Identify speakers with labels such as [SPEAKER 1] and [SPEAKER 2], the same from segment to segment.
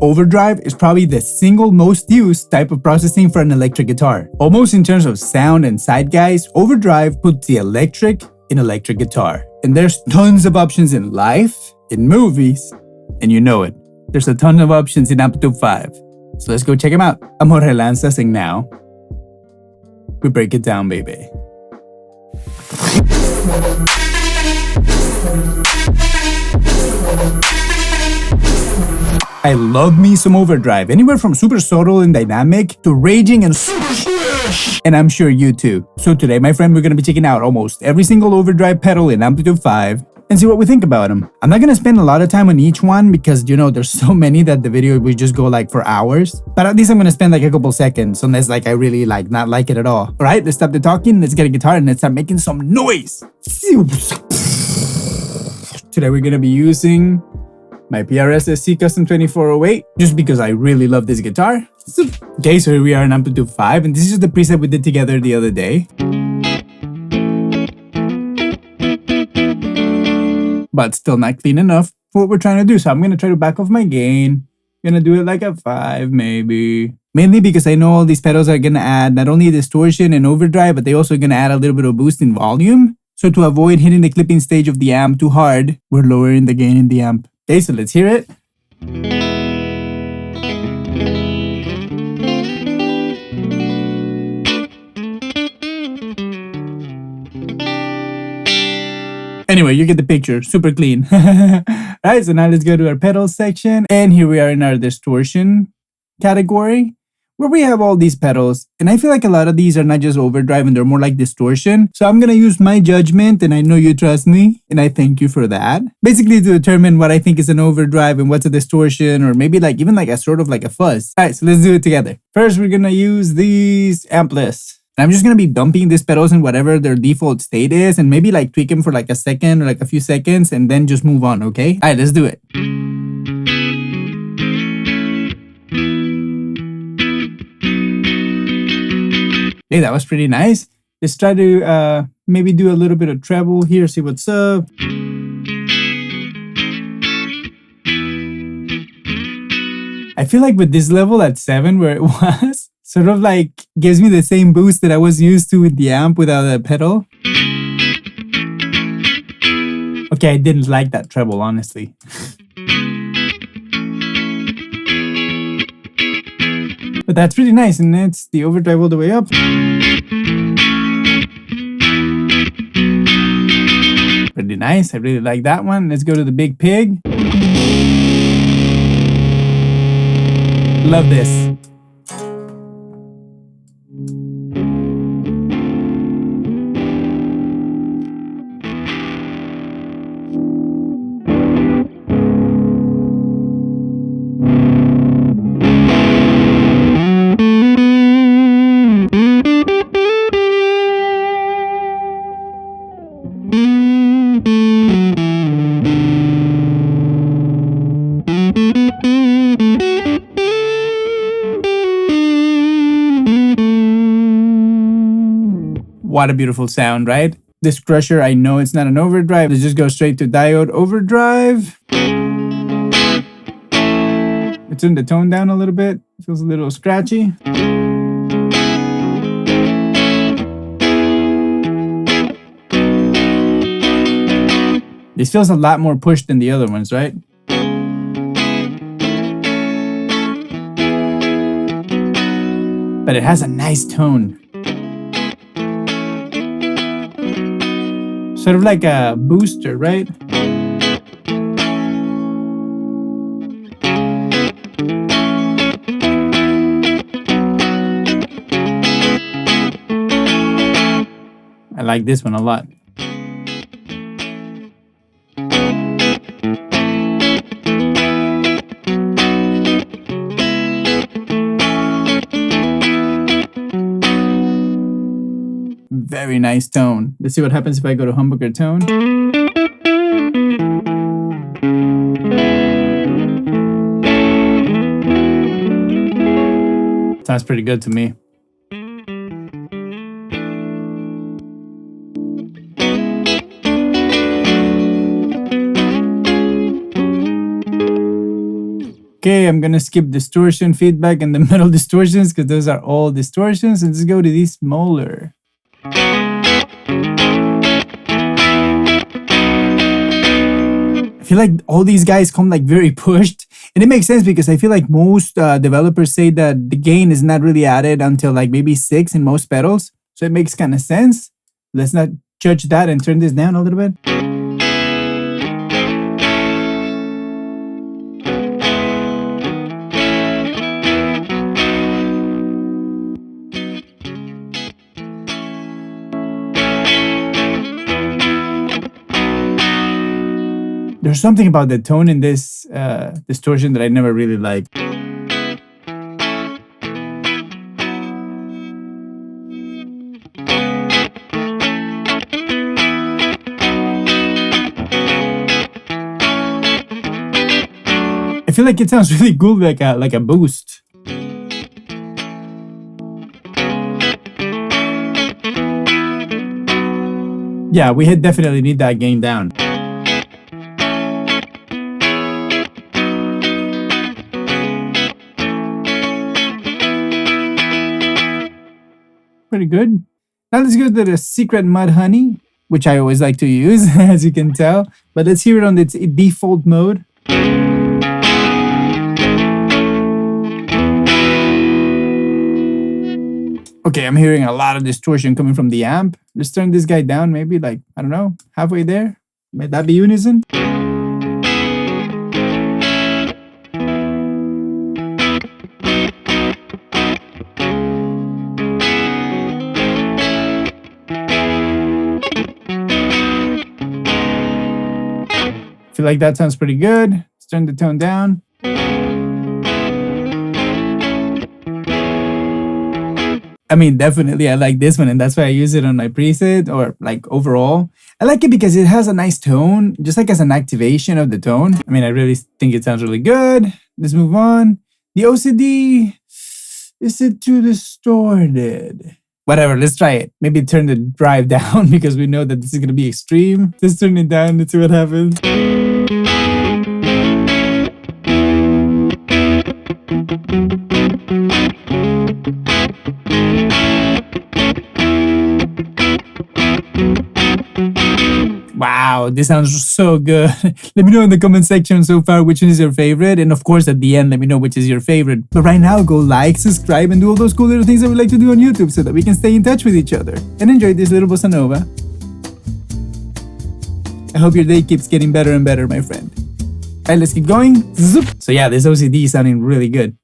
[SPEAKER 1] OverDrive is probably the single most used type of processing for an electric guitar. Almost in terms of sound and side guys, OverDrive puts the electric in electric guitar. And there's tons of options in life, in movies, and you know it. There's a ton of options in Amplitube 5. So let's go check them out. I'm Jorge Lanzas, and now we break it down, baby. I love me some OverDrive, anywhere from super subtle and dynamic to raging and super swish. And I'm sure you too. So today, my friend, we're going to be checking out almost every single OverDrive pedal in Amplitube 5 and see what we think about them. I'm not going to spend a lot of time on each one because, you know, there's so many that the video would just go like for hours. But at least I'm going to spend like a couple seconds unless like I really not like it at all. All right, let's stop the talking, let's get a guitar and let's start making some noise. Today we're going to be using my PRS SE Custom 2408, just because I really love this guitar. Okay, so here we are in Amplitube 5, and this is the preset we did together the other day. But still not clean enough for what we're trying to do, so I'm going to try to back off my gain. I'm going to do it like a 5 maybe. Mainly because I know all these pedals are going to add not only distortion and overdrive, but they also going to add a little bit of boost in volume. So to avoid hitting the clipping stage of the amp too hard, we're lowering the gain in the amp. Okay, so let's hear it. Anyway, you get the picture. Super clean. Alright, so now let's go to our pedals section. And here we are in our distortion category, where we have all these pedals. And I feel like a lot of these are not just overdrive and they're more like distortion. So I'm going to use my judgment, and I know you trust me, and I thank you for that. Basically to determine what I think is an overdrive and what's a distortion, or maybe like even like a sort of like a fuzz. All right, so let's do it together. First, we're going to use these ampless. And I'm just going to be dumping these pedals in whatever their default state is, and maybe like tweak them for like a second or like a few seconds, and then just move on, okay? All right, let's do it. Hey, that was pretty nice. Let's try to maybe do a little bit of treble here, see what's up. I feel like with this level at 7 where it was, sort of like gives me the same boost that I was used to with the amp without a pedal. Okay, I didn't like that treble, honestly. But that's pretty nice, and it's the overdrive all the way up. Pretty nice, I really like that one. Let's go to the big pig. Love this. What a beautiful sound, right? This crusher, I know it's not an overdrive. Let's just go straight to diode overdrive. Let's turn the tone down a little bit. Feels a little scratchy. This feels a lot more pushed than the other ones, right? But it has a nice tone. Sort of like a booster, right? I like this one a lot. Very nice tone. Let's see what happens if I go to humbucker tone. Sounds pretty good to me. Okay, I'm gonna skip distortion feedback and the metal distortions because those are all distortions, and let's go to these smaller. I feel like all these guys come like very pushed, and it makes sense because I feel like most developers say that the gain is not really added until like maybe 6 in most pedals, so it makes kind of sense. Let's not judge that and turn this down a little bit. There's something about the tone in this distortion that I never really liked. I feel like it sounds really cool, like a boost. Yeah, we definitely need that gain down. Pretty good. Now let's go to the Secret Mud Honey, which I always like to use, as you can tell. But let's hear it on its default mode. Okay, I'm hearing a lot of distortion coming from the amp. Let's turn this guy down, maybe like, I don't know, halfway there. Might that be unison? Feel like that sounds pretty good. Let's turn the tone down. I mean, definitely I like this one, and that's why I use it on my preset, or like overall. I like it because it has a nice tone, just like as an activation of the tone. I mean, I really think it sounds really good. Let's move on. The OCD, is it too distorted? Whatever, let's try it. Maybe turn the drive down because we know that this is gonna be extreme. Let's turn it down, let's see what happens. Wow, this sounds so good. Let me know in the comment section so far which one is your favorite, and of course at the end let me know which is your favorite. But right now, go like, subscribe, and do all those cool little things that we like to do on YouTube so that we can stay in touch with each other and enjoy this little bossa nova. I hope your day keeps getting better and better, my friend. Alright, let's keep going. Zoop. So yeah, this OCD is sounding really good.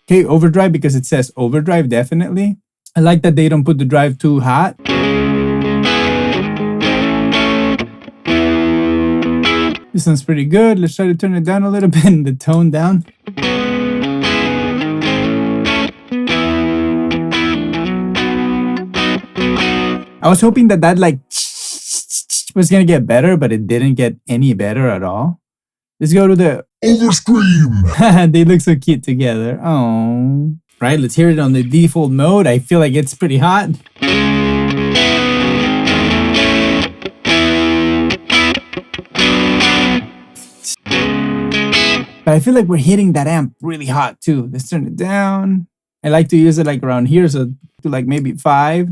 [SPEAKER 1] Okay, overdrive, because it says overdrive, definitely. I like that they don't put the drive too hot. This sounds pretty good. Let's try to turn it down a little bit and the tone down. I was hoping that like was gonna get better, but it didn't get any better at all. Let's go to the Overscream. They look so cute together. Oh. Right, let's hear it on the default mode. I feel like it's pretty hot. But I feel like we're hitting that amp really hot too. Let's turn it down. I like to use it like around here, so to like maybe 5.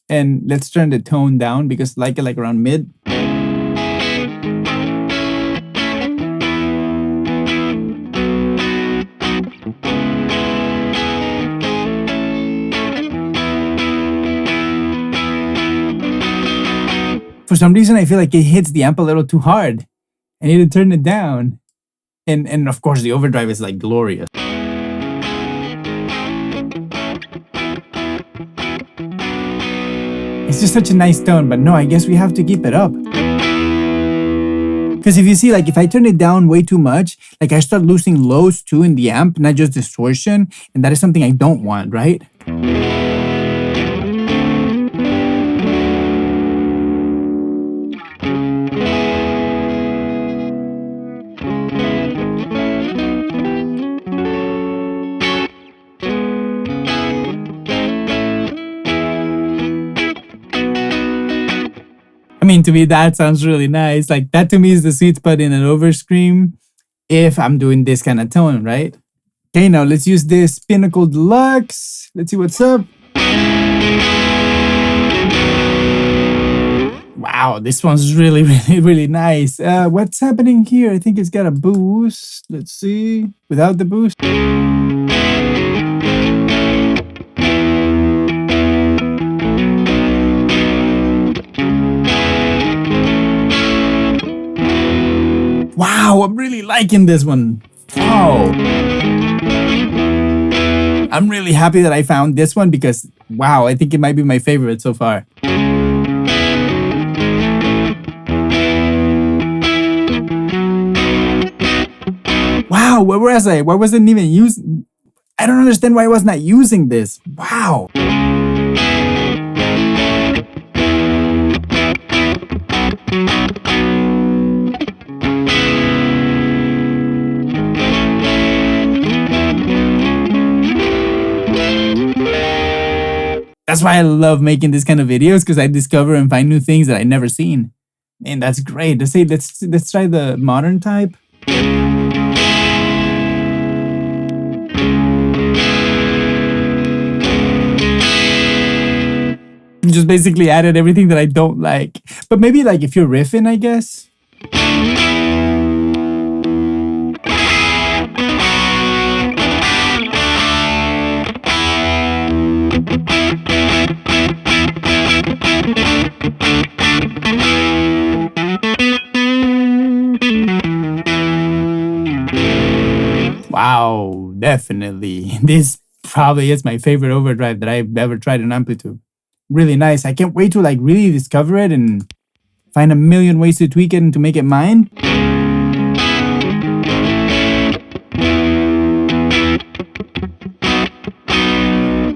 [SPEAKER 1] And let's turn the tone down because I like it like around mid. For some reason, I feel like it hits the amp a little too hard. I need to turn it down. And of course, the overdrive is like glorious. It's just such a nice tone, but no, I guess we have to keep it up. Because if you see, like if I turn it down way too much, like I start losing lows too in the amp, not just distortion, and that is something I don't want, right? I mean, And to me, that sounds really nice. Like that to me is the sweet spot in an overscream if I'm doing this kind of tone, right? Okay, now let's use this Pinnacle Deluxe. Let's see what's up. Wow, this one's really, really nice. What's happening here? I think it's got a boost. Let's see. Without the boost. Wow, I'm really liking this one. Wow. I'm really happy that I found this one because, wow, I think it might be my favorite so far. Wow, where was I? Why wasn't even using? I don't understand why I was not using this. Wow. That's why I love making this kind of videos, because I discover and find new things that I've never seen. Man, that's great. Let's try the modern type. Just basically added everything that I don't like. But maybe like if you're riffing, I guess. Wow, definitely. This probably is my favorite overdrive that I've ever tried in Amplitube. Really nice. I can't wait to like really discover it and find a million ways to tweak it and to make it mine.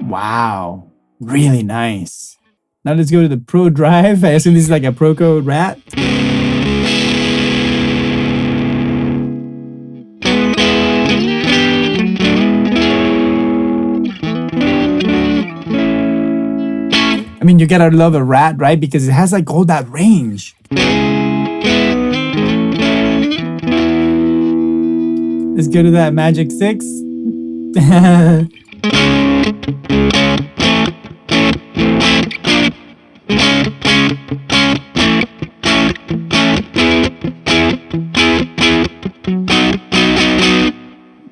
[SPEAKER 1] Wow, really nice. Now let's go to the Pro Drive. I assume this is like a Pro Code rat. I mean, you gotta love a rat, right? Because it has like all that range. Let's go to that Magic 6.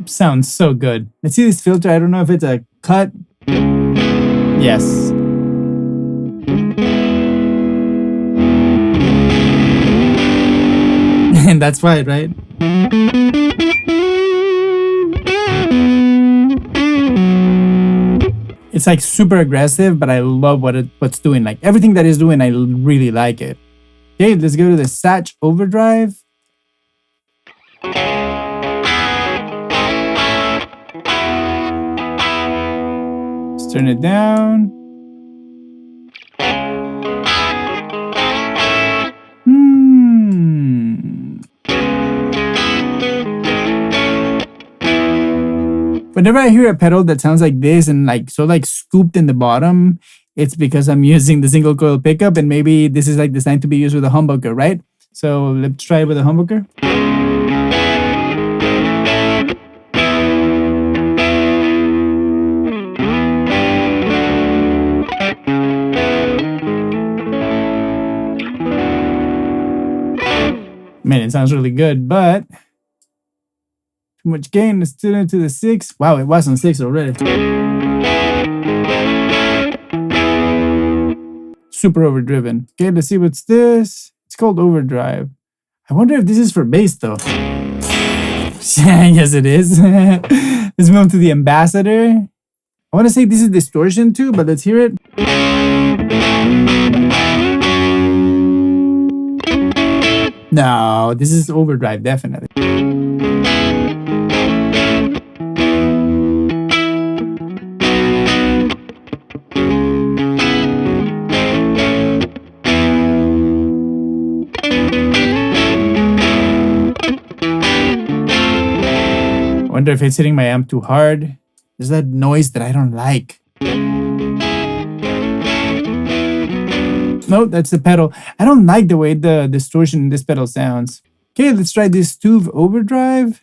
[SPEAKER 1] Sounds so good. Let's see this filter. I don't know if it's a cut. Yes. And that's why, right? It's like super aggressive, but I love what's doing. Like everything that it's doing, I really like it. Okay, let's go to the Satch OverDrive. Let's turn it down. Whenever I hear a pedal that sounds like this and like so like scooped in the bottom, it's because I'm using the single coil pickup, and maybe this is like designed to be used with a humbucker, right? So let's try it with a humbucker. Man, it sounds really good, but too much gain. Let's tune it to the 6. Wow, it was on 6 already. Super overdriven. Okay, let's see what's this. It's called OverDrive. I wonder if this is for bass though. Yes, it is. Let's move to the Ambassador. I want to say this is distortion too, but let's hear it. No, this is OverDrive, definitely. I wonder if it's hitting my amp too hard. There's that noise that I don't like. no, that's the pedal. I don't like the way the distortion in this pedal sounds. Okay, let's try this Tube OverDrive.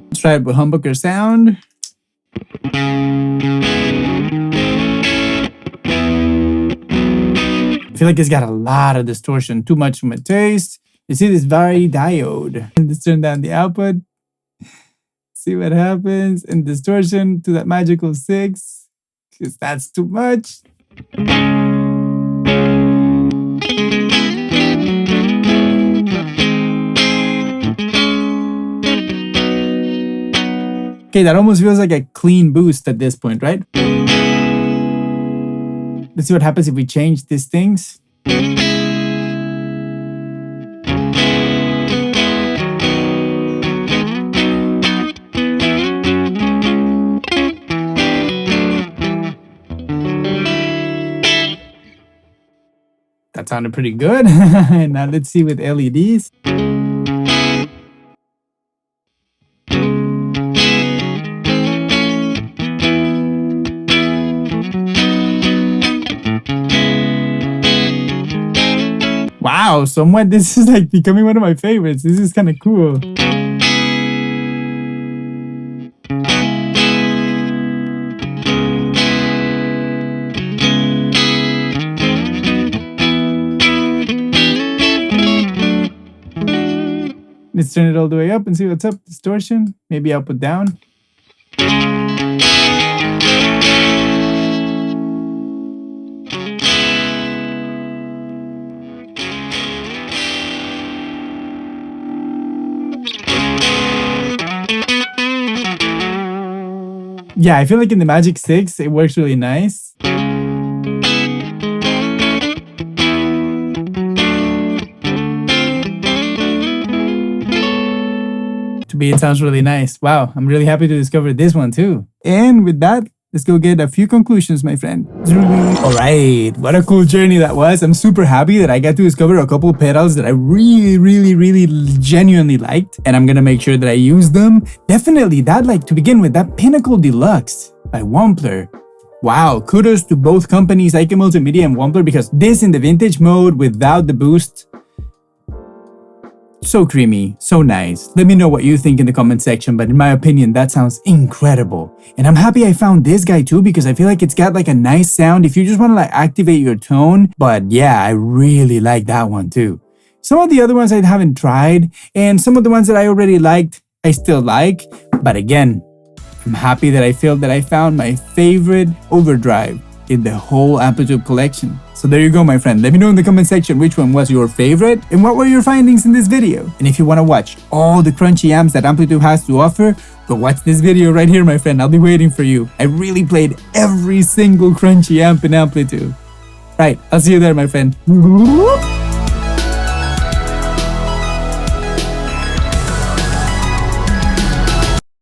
[SPEAKER 1] Let's try it with humbucker sound. I feel like it's got a lot of distortion, too much for my taste. You see this vari diode. Let's turn down the output. See what happens. And distortion to that magical 6, because that's too much. Okay, that almost feels like a clean boost at this point, right? Let's see what happens if we change these things. That sounded pretty good. Now let's see with LEDs. Wow, somewhat this is like becoming one of my favorites. This is kind of cool. Let's turn it all the way up and see what's up. Distortion, maybe output down. Yeah, I feel like in the Magic 6, it works really nice. To me, it sounds really nice. Wow, I'm really happy to discover this one too. And with that, let's go get a few conclusions, my friend. All right, what a cool journey that was. I'm super happy that I got to discover a couple pedals that I really genuinely liked. And I'm gonna make sure that I use them. Definitely that, like, to begin with, that Pinnacle Deluxe by Wampler. Wow, kudos to both companies, IK Multimedia and Wampler, because this in the vintage mode without the boost, so creamy, so nice. Let me know what you think in the comment section, but in my opinion, that sounds incredible. And I'm happy I found this guy too, because I feel like it's got like a nice sound if you just want to like activate your tone. But yeah, I really like that one too. Some of the other ones I haven't tried, and some of the ones that I already liked, I still like. But again, I'm happy that I feel that I found my favorite OverDrive in the whole Amplitube collection. So there you go, my friend. Let me know in the comment section which one was your favorite and what were your findings in this video. And if you want to watch all the crunchy amps that Amplitube has to offer, go watch this video right here, my friend. I'll be waiting for you. I really played every single crunchy amp in Amplitube. Right, I'll see you there, my friend.